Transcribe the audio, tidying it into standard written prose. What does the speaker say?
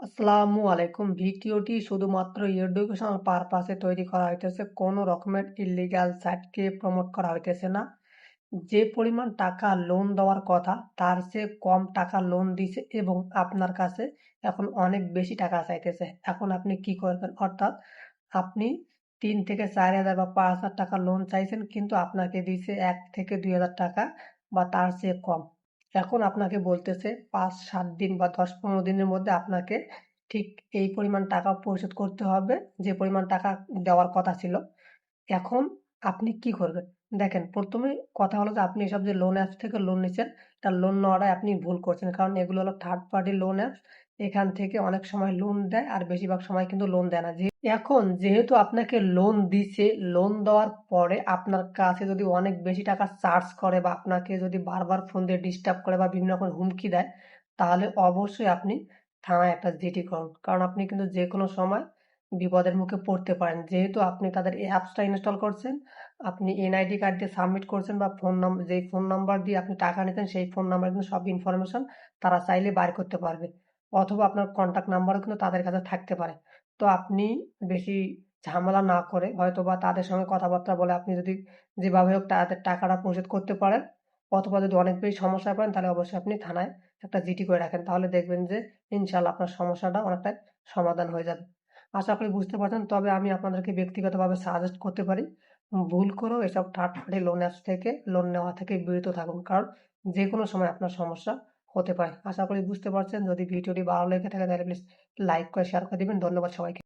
আসসালামু আলাইকুম। ভিডিওটি শুধুমাত্র এডুকেশনাল পারপাসে তৈরি করা হইতেছে। কোনো রকমের ইল্লিগাল সাইটকে প্রমোট করা হইতেছে না। যে পরিমাণ টাকা লোন দেওয়ার কথা তার চেয়ে কম টাকা লোন দিছে এবং আপনার কাছে এখন অনেক বেশি টাকা চাইতেছে। এখন আপনি কি করবেন? অর্থাৎ আপনি ৩ থেকে ৪,০০০ বা ৫,০০০ টাকা লোন চাইছেন কিন্তু আপনাকে দিছে ১ থেকে ২,০০০ টাকা বা তার চেয়ে কম। এখন আপনাকে বলতেছে ৫-৭ দিন বা ১০-১৫ দিনের মধ্যে আপনাকে ঠিক এই পরিমাণ টাকা পরিশোধ করতে হবে যে পরিমাণ টাকা দেওয়ার কথা ছিল। এখন আপনি কি করবেন? দেখেন ১ম এ কথা হলো যে আপনি এসব যে লোন অ্যাপস থেকে লোন নিচ্ছেন, এটা লোন নেওয়াটাই আপনি ভুল করছেন। কারণ এগুলো হলো থার্ড পার্টি লোন অ্যাপস। এখান থেকে অনেক সময় লোন দেয় আর বেশিরভাগ সময় কিন্তু লোন দেয় না। এখন যেহেতু আপনাকে লোন দিছে, লোন দেওয়ার পরে আপনার কাছে যদি অনেক বেশি টাকা চার্জ করে বা আপনাকে যদি বারবার ফোন দিয়ে ডিস্টার্ব করে বা বিভিন্ন রকম হুমকি দেয়, তাহলে অবশ্যই আপনি থানায় একটা জিডি করুন। কারণ আপনি কিন্তু যেকোনো সময় বিপদের মুখে পড়তে পারেন। যেহেতু আপনি তাদের এই অ্যাপসটা ইনস্টল করছেন, আপনি এনআইডি কার্ড দিয়ে সাবমিট করছেন বা যেই ফোন নাম্বার দিয়ে আপনি টাকা নিতেন সেই ফোন নাম্বারে কিন্তু সব ইনফরমেশন তারা চাইলে বাইর করতে পারবে। অথবা আপনার কন্টাক্ট নাম্বারও কিন্তু তাদের কাছে থাকতে পারে। তো আপনি বেশি ঝামেলা না করে হয়তোবা তাদের সঙ্গে কথাবার্তা বলে আপনি যদি যেভাবে হোক তাদের টাকাটা পরিশোধ করতে পারেন অথবা যদি অনেক বেশি সমস্যায় পড়েন তাহলে অবশ্যই আপনি থানায় একটা জিডি করে রাখেন। তাহলে দেখবেন যে ইনশাআল্লাহ আপনার সমস্যাটা অনেকটাই সমাধান হয়ে যাবে। আশা করি বুঝতে পারছেন। তবে আমি আপনাদেরকে ব্যক্তিগতভাবে সাজেস্ট করতে পারি, ভুল করেও এসব থার্ড পার্টি লোন অ্যাপস থেকে লোন নেওয়া থেকে বিরত থাকুন। কারণ যেকোনো সময় আপনার সমস্যা হতে পারে। আশা করি বুঝতে পারছেন। যদি ভিডিওটি ভালো লেগে থাকে তাহলে প্লিজ লাইক করে শেয়ার করে দিবেন। ধন্যবাদ সবাইকে।